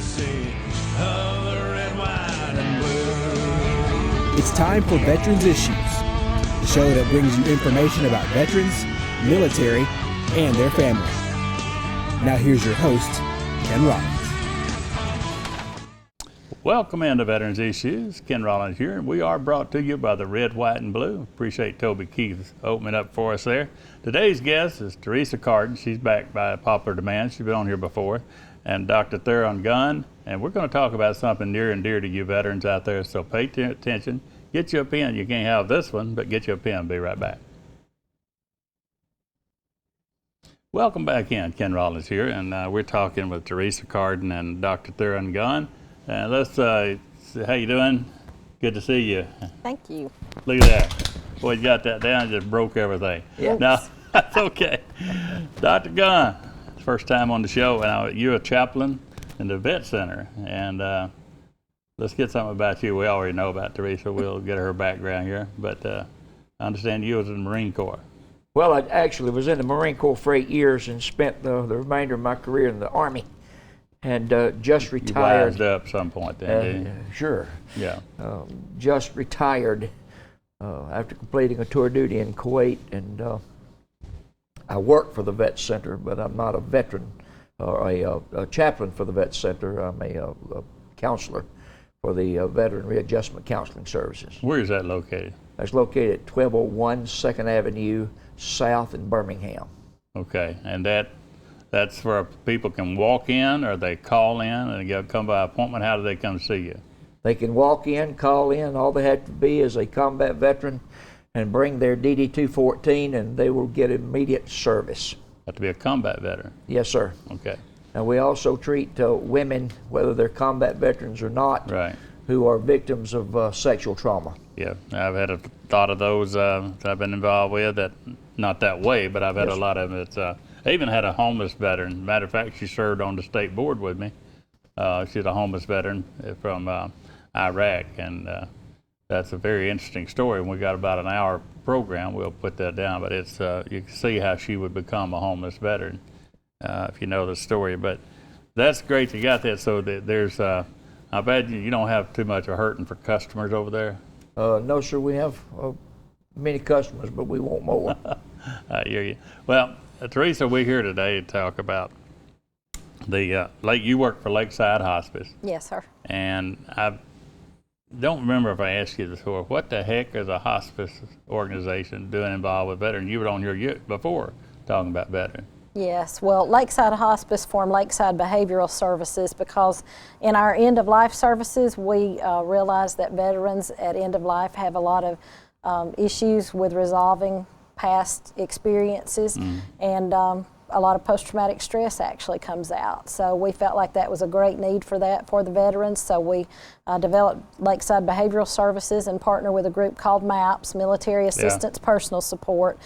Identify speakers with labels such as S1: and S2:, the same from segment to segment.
S1: legacy of the red, white, and blue.
S2: It's time for Veterans Issues, the show that brings you information about veterans, military, and their family. Now here's your host, Ken Rollins.
S3: Welcome into Veterans Issues. Ken Rollins here, and we are brought to you by the Red, White, and Blue. Appreciate Toby Keith opening up for us there. Today's guest is Teresa Carden. She's back by popular demand. She's been on here before. And Dr. Theron Gunn. And we're going to talk about something near and dear to you veterans out there, so pay attention. Get you a pen. You can't have this one, but get you a pen. Be right back. Welcome back in. Ken Rollins here, and we're talking with Teresa Carden and Dr. Theron Gunn. Let's see, how you doing? Good to see you.
S4: Thank you.
S3: Look at that. Boy, you got that down, just broke everything.
S4: Yes.
S3: No, that's okay. Dr. Gunn, first time on the show, and you're a chaplain in the Vet Center. And let's get something about you. We already know about Teresa. We'll get her background here. But I understand you was in the Marine Corps.
S5: Well, I actually was in the Marine Corps for 8 years and spent the remainder of my career in the Army. And just retired.
S3: You wised up some point then, didn't you?
S5: Sure.
S3: Yeah.
S5: Just retired after completing a tour of duty in Kuwait, and I work for the Vet Center, but I'm not a veteran or a chaplain for the Vet Center. I'm a counselor for the Veteran Readjustment Counseling Services.
S3: Where is that located?
S5: That's located at 1201 2nd Avenue South in Birmingham.
S3: Okay, and that's where people can walk in, or they call in and come by appointment. How do they come see you?
S5: They can walk in, call in. All they have to be is a combat veteran and bring their DD-214, and they will get immediate service.
S3: Have to be a combat veteran?
S5: Yes, sir.
S3: Okay.
S5: And we also treat women, whether they're combat veterans or not,
S3: right,
S5: who are victims of sexual trauma.
S3: Yeah, I've had a lot of those that I've been involved with, that not that way, but I've had a lot of them. I even had a homeless veteran. Matter of fact, she served on the state board with me. She's a homeless veteran from Iraq, and that's a very interesting story. And we got about an hour program. We'll put that down, but it's you can see how she would become a homeless veteran if you know the story. But that's great you got that. So there's, I bet you don't have too much of hurting for customers over there.
S5: No, sir. We have many customers, but we want more.
S3: I hear you. Well, Teresa, we're here today to talk about the you work for Lakeside Hospice.
S4: Yes, sir.
S3: And I don't remember if I asked you this before. What the heck is a hospice organization doing involved with veterans? You were on here before talking about veterans. Yes,
S4: well, Lakeside Hospice formed Lakeside Behavioral Services because in our end-of-life services, we realize that veterans at end of life have a lot of issues with resolving past experiences, and a lot of post-traumatic stress actually comes out. So we felt like that was a great need for that for the veterans. So we developed Lakeside Behavioral Services and partner with a group called MAPS, Military Assistance Personal Support,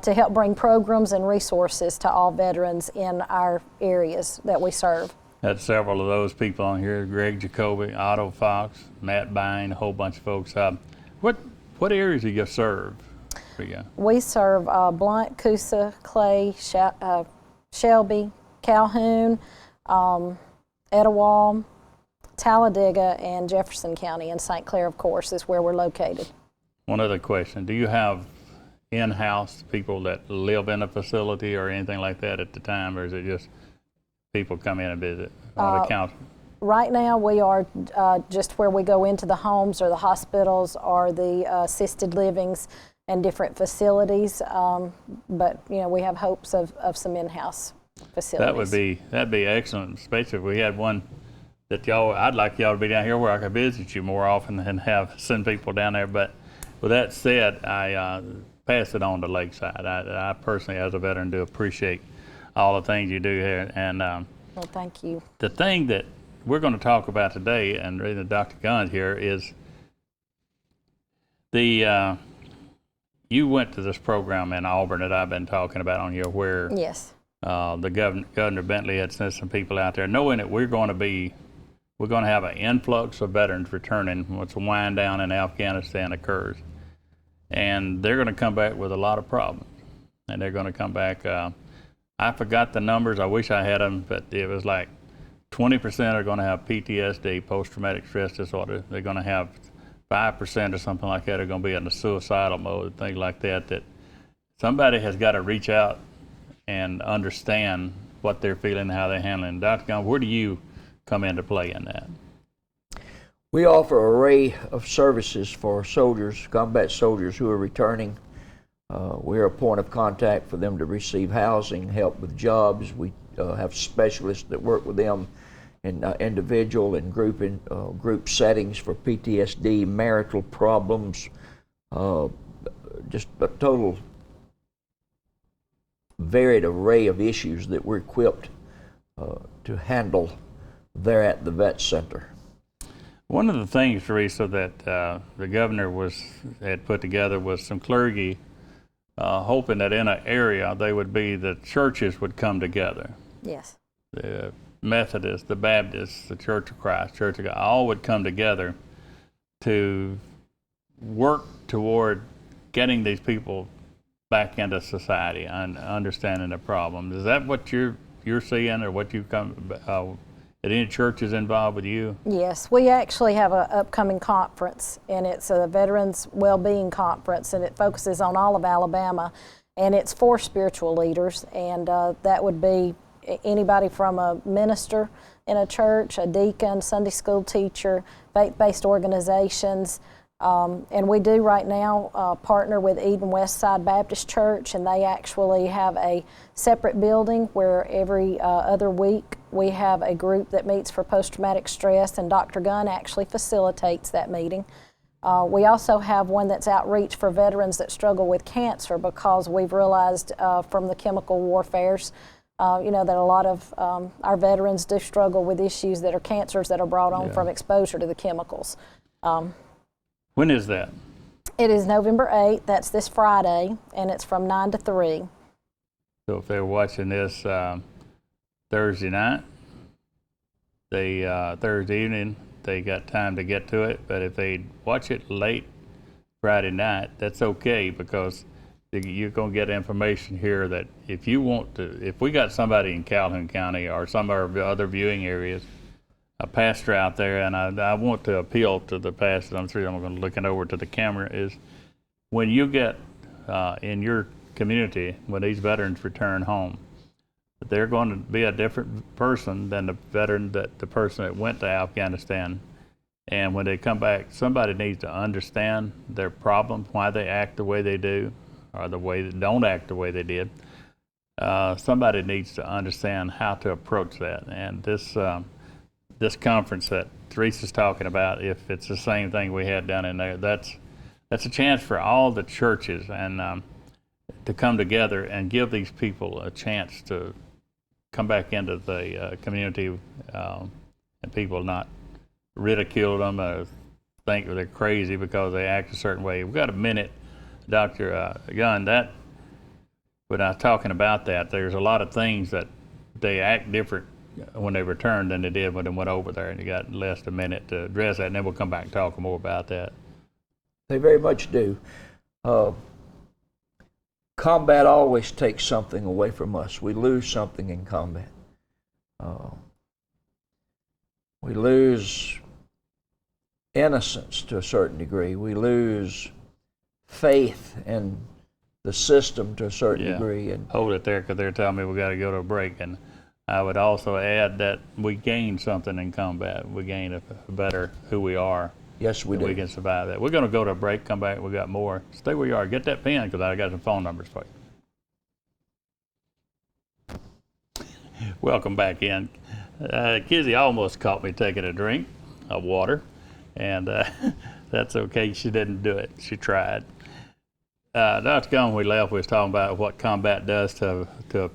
S4: to help bring programs and resources to all veterans in our areas that we serve.
S3: Had several of those people on here: Greg Jacoby, Otto Fox, Matt Bine, a whole bunch of folks. What areas do you serve?
S4: We serve Blount, Coosa, Clay, Shelby, Calhoun, Etowah, Talladega, and Jefferson County, and St. Clair, of course, is where we're located.
S3: One other question. Do you have in-house people that live in a facility or anything like that at the time, or is it just people come in and visit on the council?
S4: Right now, we are just where we go into the homes or the hospitals or the assisted livings and different facilities, but we have hopes of some in-house facilities.
S3: That'd be excellent, especially if we had one that I'd like y'all to be down here where I could visit you more often and send people down there. But with that said, I pass it on to Lakeside. I personally, as a veteran, do appreciate all the things you do here. And
S4: well, thank you.
S3: The thing that we're going to talk about today, and really Dr. Gunn here, is you went to this program in Auburn that I've been talking about on here, where
S4: yes,
S3: the Governor Bentley had sent some people out there, knowing that we're going to have an influx of veterans returning once the wind down in Afghanistan occurs, and they're going to come back with a lot of problems, and they're going to come back. I forgot the numbers. I wish I had them, but it was like 20% are going to have PTSD, post-traumatic stress disorder. They're going to have 5% or something like that are going to be in the suicidal mode, things like that, that somebody has got to reach out and understand what they're feeling, how they're handling. Dr. Gunn, where do you come into play in that?
S5: We offer an array of services for soldiers, combat soldiers who are returning. We're a point of contact for them to receive housing, help with jobs. We have specialists that work with them in individual and group settings for PTSD, marital problems, just a total varied array of issues that we're equipped to handle there at the Vet Center.
S3: One of the things, Teresa, that the governor had put together was some clergy hoping that in an area the churches would come together.
S4: Yes.
S3: The Methodists, the Baptists, the Church of Christ, Church of God, all would come together to work toward getting these people back into society and understanding the problem. Is that what you're seeing, or what you come? Are any churches involved with you?
S4: Yes, we actually have an upcoming conference, and it's a Veterans Wellbeing Conference, and it focuses on all of Alabama, and it's for spiritual leaders, and that would be anybody from a minister in a church, a deacon, Sunday school teacher, faith-based organizations. And we do right now partner with Eden Westside Baptist Church, and they actually have a separate building where every other week we have a group that meets for post-traumatic stress, and Dr. Gunn actually facilitates that meeting. We also have one that's outreach for veterans that struggle with cancer, because we've realized from the chemical warfares that a lot of our veterans do struggle with issues that are cancers that are brought on from exposure to the chemicals.
S3: When is that?
S4: It is November 8th. That's this Friday, and it's from 9 to 3.
S3: So if they're watching this Thursday night, Thursday evening, they got time to get to it. But if they watch it late Friday night, that's okay, because you're going to get information here that if you want to, if we got somebody in Calhoun County or some of our other viewing areas, a pastor out there, and I want to appeal to the pastor, I'm going to looking over to the camera, is when you get in your community, when these veterans return home, they're going to be a different person than the veteran, the person that went to Afghanistan. And when they come back, somebody needs to understand their problems, why they act the way they do, or the way they don't act the way they did. Somebody needs to understand how to approach that. And this conference that Teresa's talking about, if it's the same thing we had down in there, that's a chance for all the churches and to come together and give these people a chance to come back into the community, and people not ridicule them or think they're crazy because they act a certain way. We've got a minute, Dr. Gunn, that when I was talking about that, there's a lot of things that they act different when they return than they did when they went over there, and you got less than a minute to address that, and then we'll come back and talk more about that.
S5: They very much do. Combat always takes something away from us. We lose something in combat. We lose innocence to a certain degree. We lose faith in the system to a certain degree. And
S3: hold it there, because they're telling me we got to go to a break. And I would also add that we gain something in combat. We gain a better who we are.
S5: Yes, we do.
S3: We can survive that. We're going to go to a break, come back, we got more. Stay where you are. Get that pen, because I got some phone numbers for you. Welcome back in. Kizzy almost caught me taking a drink of water, and that's okay. She didn't do it. She tried. Dr. Gunn, when we left, we was talking about what combat does to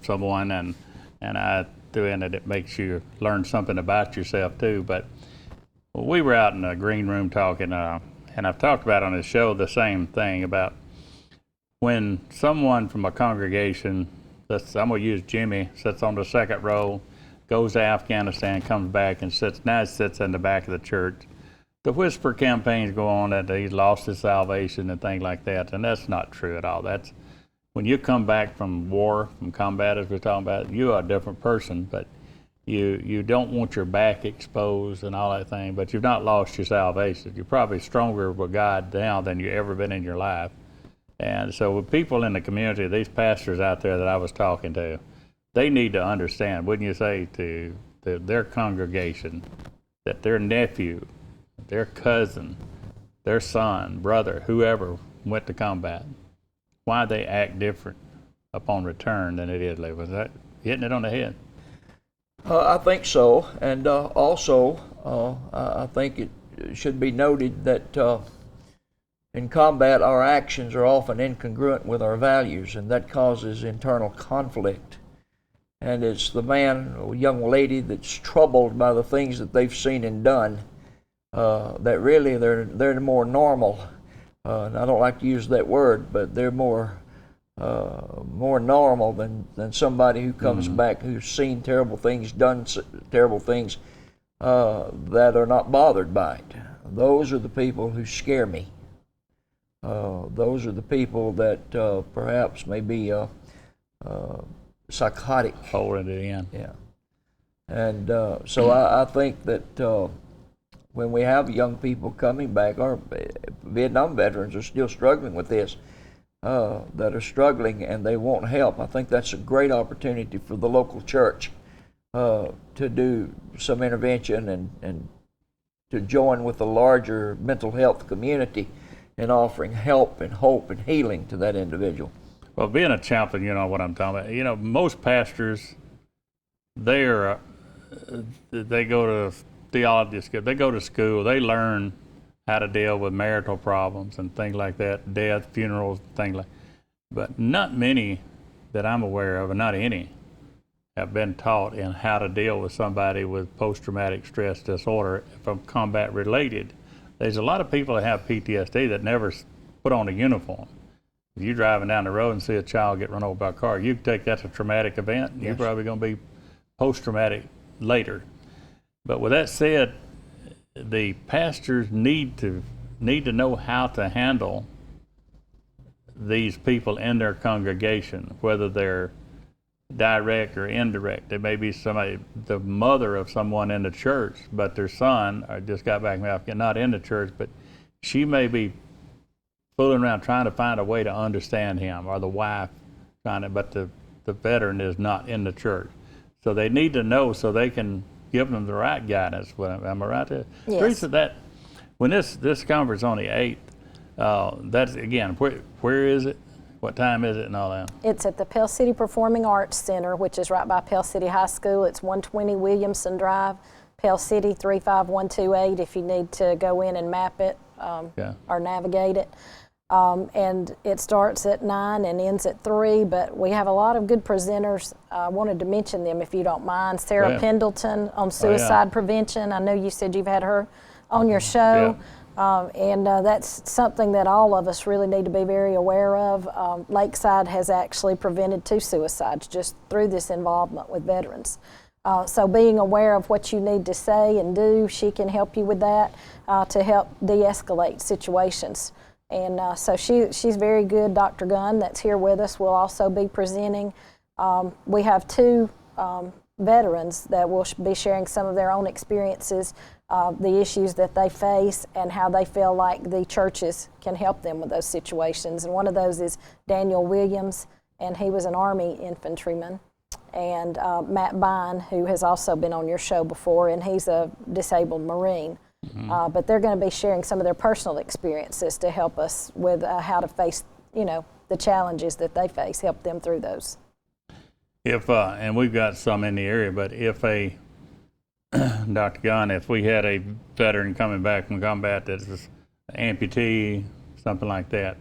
S3: someone, and I threw in that it makes you learn something about yourself too. But we were out in the green room talking, and I've talked about on this show the same thing about when someone from a congregation, I'm going to use Jimmy, sits on the second row, goes to Afghanistan, comes back and sits in the back of the church. The whisper campaigns go on that he's lost his salvation and things like that, and that's not true at all. That's when you come back from war, from combat, as we're talking about, you are a different person, but you don't want your back exposed and all that thing, but you've not lost your salvation. You're probably stronger with God now than you've ever been in your life. And so with people in the community, these pastors out there that I was talking to, they need to understand, wouldn't you say, to their congregation, that their nephew, their cousin, their son, brother, whoever went to combat, why they act different upon return than it is later. Was that hitting it on the head?
S5: I think so, and also I think it should be noted that in combat our actions are often incongruent with our values, and that causes internal conflict. And it's the man or young lady that's troubled by the things that they've seen and done that really they're more normal. And I don't like to use that word, but they're more normal than somebody who comes back who's seen terrible things, done terrible things that are not bothered by it. Those are the people who scare me. Those are the people that perhaps may be psychotic.
S3: Holding it in.
S5: Yeah. And so I think that when we have young people coming back, our Vietnam veterans are still struggling with this, that are struggling and they want help. I think that's a great opportunity for the local church to do some intervention and to join with the larger mental health community in offering help and hope and healing to that individual.
S3: Well, being a chaplain, you know what I'm talking about. You know, most pastors, they go to theology school, they go to school, they learn how to deal with marital problems and things like that, death, funerals, things like that. But not many that I'm aware of, and not any, have been taught in how to deal with somebody with post-traumatic stress disorder from combat related. There's a lot of people that have PTSD that never put on a uniform. If you're driving down the road and see a child get run over by a car, you take that's a traumatic event. Yes. You're probably going to be post-traumatic later. But with that said, the pastors need to know how to handle these people in their congregation, whether they're direct or indirect. There may be somebody, the mother of someone in the church, but their son, or just got back from Africa, not in the church, but she may be fooling around trying to find a way to understand him, or the wife trying to, but the veteran is not in the church. So they need to know so they can give them the right guidance. Am I right there?
S4: Yes.
S3: Teresa, that when this conference on the 8th, that's again, where is it? What time is it and all that?
S4: It's at the Pell City Performing Arts Center, which is right by Pell City High School. It's 120 Williamson Drive, Pell City 35128 if you need to go in and map it or navigate it. And it starts at 9 and ends at 3, but we have a lot of good presenters. I wanted to mention them if you don't mind. Sarah Pendleton on suicide prevention. I know you said you've had her on your show.
S3: Yeah.
S4: And that's something that all of us really need to be very aware of. Lakeside has actually prevented 2 suicides just through this involvement with veterans. So being aware of what you need to say and do, she can help you with that to help de-escalate situations. And so she's very good. Dr. Gunn, that's here with us, will also be presenting. We have 2 veterans that will be sharing some of their own experiences, the issues that they face, and how they feel like the churches can help them with those situations. And one of those is Daniel Williams, and he was an Army infantryman. And Matt Bine, who has also been on your show before, and he's a disabled Marine. Mm-hmm. But they're going to be sharing some of their personal experiences to help us with how to face, the challenges that they face, help them through those.
S3: If and we've got some in the area, but if Dr. Gunn, if we had a veteran coming back from combat that was an amputee, something like that,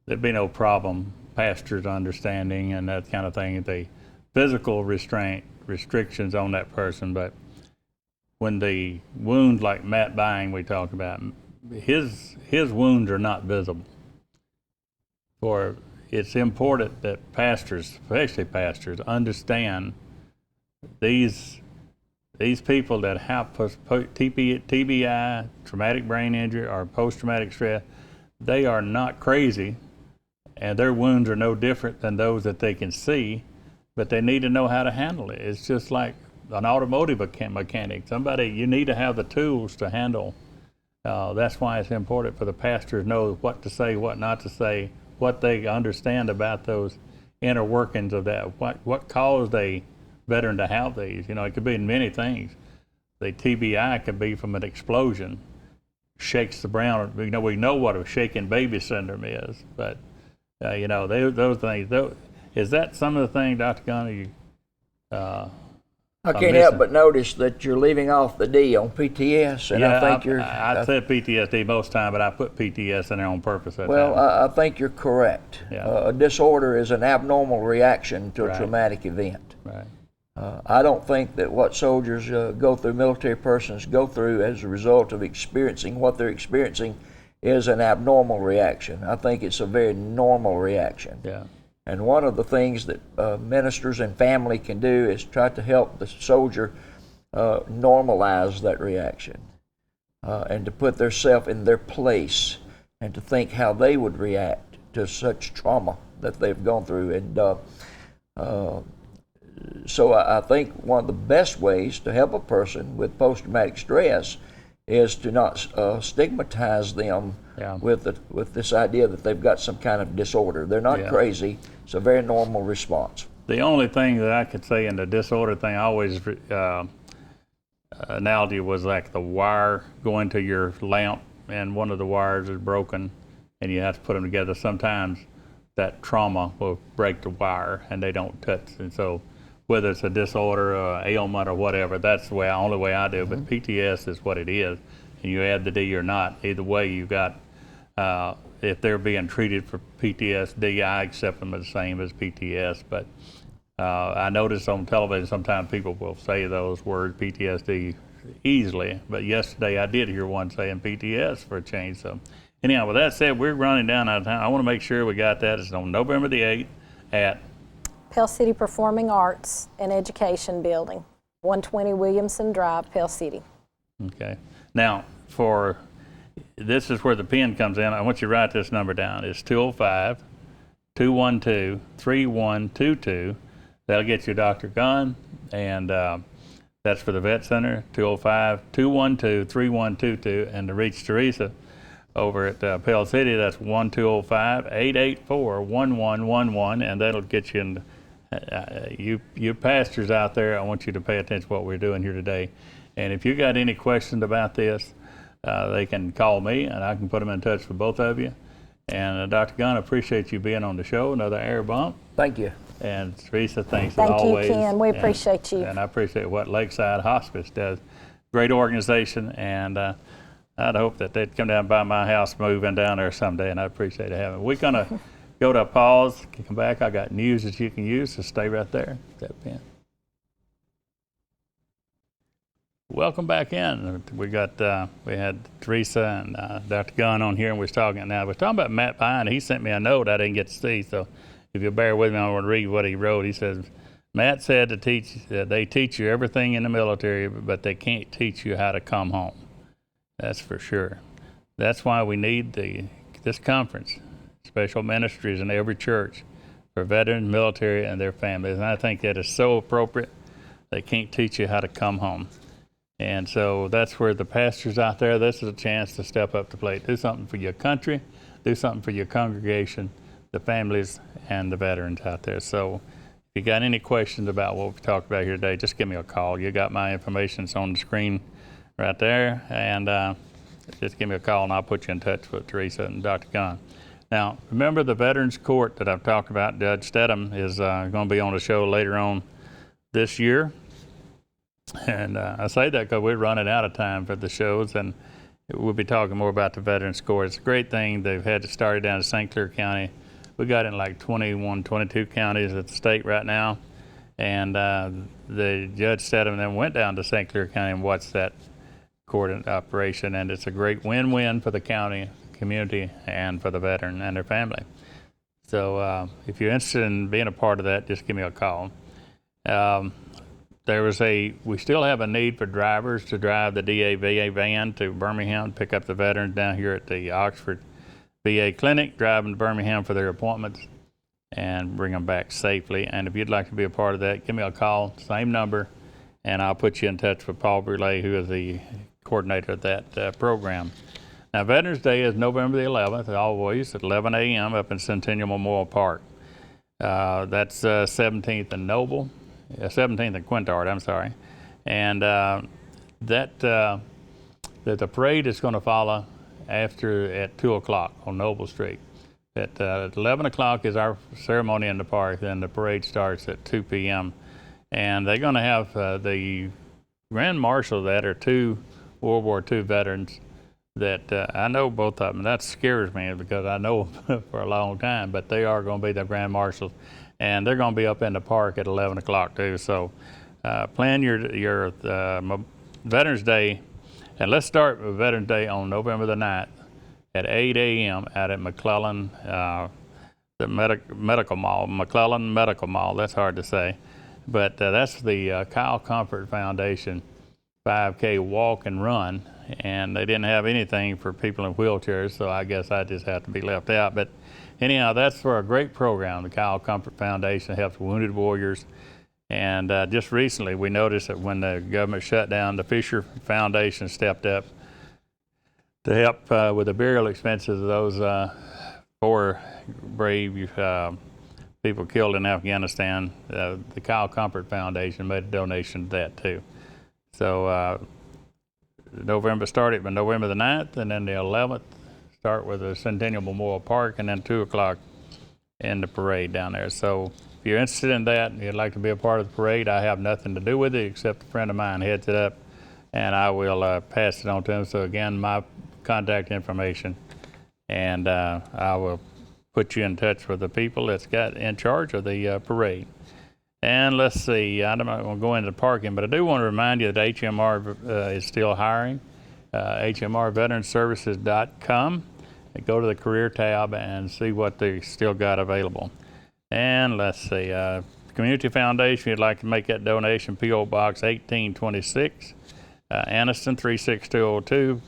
S3: there'd be no problem. Pastors understanding and that kind of thing. The physical restrictions on that person, but when the wounds like Matt Bang we talked about, his wounds are not visible. For it's important that pastors, especially pastors, understand these people that have TBI, traumatic brain injury, or post-traumatic stress, they are not crazy, and their wounds are no different than those that they can see, but they need to know how to handle it. It's just like an automotive mechanic, somebody, you need to have the tools to handle. That's why it's important for the pastor to know what to say, what not to say, what they understand about those inner workings of that. What caused a veteran to have these? You know, it could be in many things. The TBI could be from an explosion, shakes the brain. We know what a shaken baby syndrome is, but you know, those things. Is that some of the things, Dr. Gunn,
S5: I can't help but notice that you're leaving off the D on PTS, and
S3: yeah,
S5: I think
S3: I said PTSD most time, but I put PTS in there on purpose.
S5: Well, I think you're correct.
S3: Yeah.
S5: A disorder is an abnormal reaction to a
S3: Right.
S5: traumatic event.
S3: Right.
S5: I don't think that what soldiers go through, military persons go through as a result of experiencing what they're experiencing is an abnormal reaction. I think it's a very normal reaction.
S3: Yeah.
S5: And one of the things that ministers and family can do is try to help the soldier normalize that reaction and to put themselves in their place and to think how they would react to such trauma that they've gone through. And so I think one of the best ways to help a person with post-traumatic stress is to not stigmatize them
S3: Yeah.
S5: with this idea that they've got some kind of disorder. They're not
S3: Yeah.
S5: crazy. It's a very normal response.
S3: The only thing that I could say in the disorder thing, I always analogy was like the wire going to your lamp, and one of the wires is broken, and you have to put them together. Sometimes that trauma will break the wire, and they don't touch. And so, whether it's a disorder, ailment, or whatever, that's the only way I do. But PTS is what it is, and you add the D or not. Either way, you got. If they're being treated for PTSD, I accept them as the same as PTS. But I notice on television sometimes people will say those words, PTSD, easily. But yesterday I did hear one saying PTS for a change. So anyhow, with that said, we're running down out of time. I want to make sure we got that. It's on November the 8th at
S4: Pell City Performing Arts and Education Building, 120 Williamson Drive, Pell City.
S3: Okay. Now, this is where the pen comes in. I want you to write this number down. It's 205-212-3122. That'll get you Dr. Gunn, and that's for the Vet Center, 205-212-3122. And to reach Teresa over at Pell City, that's 1-205-884-1111, and that'll get you in. You pastors out there, I want you to pay attention to what we're doing here today. And if you got any questions about this, they can call me, and I can put them in touch with both of you. And Dr. Gunn, I appreciate you being on the show. Another air bump.
S5: Than't you.
S3: And Teresa, thanks as
S4: Thank
S3: always.
S4: you, Ken. We appreciate you.
S3: And I appreciate what Lakeside Hospice does. Great organization, and I'd hope that they'd come down by my house, move in down there someday, and I appreciate it having. We're going to go to a pause, come back. I got news that you can use, so stay right there. That pen. Welcome back in. We had Teresa and Dr. Gunn on here, and we're talking now. We're talking about Matt Pine. He sent me a note I didn't get to see, so if you'll bear with me, I want to read what he wrote. He says, Matt said they teach you everything in the military, but they can't teach you how to come home. That's for sure. That's why we need this conference, special ministries in every church for veterans, military, and their families. And I think that is so appropriate. They can't teach you how to come home. And so that's where the pastors out there, this is a chance to step up to the plate. Do something for your country, do something for your congregation, the families, and the veterans out there. So if you got any questions about what we talked about here today, just give me a call. You got my information. It's on the screen right there. And just give me a call, and I'll put you in touch with Teresa and Dr. Gunn. Now, remember the Veterans Court that I've talked about. Judge Stedham is going to be on the show later on this year. And I say that because we're running out of time for the shows, and we'll be talking more about the Veterans Court. It's a great thing. They've had it started down in St. Clair County. We got in like 21, 22 counties at the state right now. And the Judge Stedham then went down to St. Clair County and watched that court in operation. And it's a great win-win for the county, community, and for the veteran and their family. So if you're interested in being a part of that, just give me a call. We still have a need for drivers to drive the DA-VA van to Birmingham, pick up the veterans down here at the Oxford VA Clinic, drive them to Birmingham for their appointments, and bring them back safely. And if you'd like to be a part of that, give me a call, same number, and I'll put you in touch with Paul Brulé, who is the coordinator of that program. Now, Veterans Day is November the 11th, always at 11 a.m. up in Centennial Memorial Park. That's 17th and Noble, 17th and Quintard, I'm sorry. And the parade is going to follow after at 2 o'clock on Noble Street. At 11 o'clock is our ceremony in the park, then the parade starts at 2 p.m. And they're going to have the Grand Marshal that are 2 World War II veterans that I know both of them. That scares me because I know them for a long time, but they are going to be the Grand Marshals, and they're going to be up in the park at 11 o'clock too. So plan your Veterans Day, and let's start with Veterans Day on November the 9th at 8 a.m. out at McClellan, the Medical Mall, McClellan Medical Mall. That's hard to say, but that's the Kyle Comfort Foundation 5K walk and run, and they didn't have anything for people in wheelchairs, so I guess I just have to be left out. But anyhow, that's for a great program. The Kyle Comfort Foundation helps wounded warriors, and just recently we noticed that when the government shut down, the Fisher Foundation stepped up to help with the burial expenses of those 4 brave people killed in Afghanistan. The Kyle Comfort Foundation made a donation to that too. So November started with November the 9th, and then the 11th start with the Centennial Memorial Park, and then 2 o'clock in the parade down there. So if you're interested in that and you'd like to be a part of the parade, I have nothing to do with it except a friend of mine heads it up, and I will pass it on to him. So again, my contact information, and I will put you in touch with the people that's got in charge of the parade. And let's see, I'm not going to go into parking, but I do want to remind you that HMR is still hiring. HMRVeteransServices.com. Go to the career tab and see what they still got available. And let's see, Community Foundation, you'd like to make that donation, P.O. Box 1826, Anniston 36202.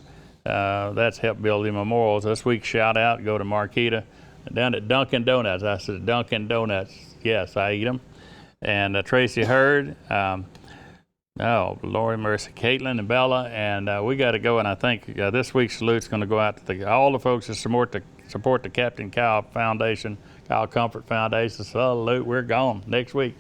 S3: That's help building memorials. This week's shout out, go to Marquita down at Dunkin' Donuts. I said Dunkin' Donuts. Yes, I eat them. And Tracy Hurd, oh, Lord mercy, Caitlin and Bella, and we got to go. And I think this week's salute's going to go out to all the folks that support the Captain Kyle Foundation, Kyle Comfort Foundation. Salute, we're gone next week.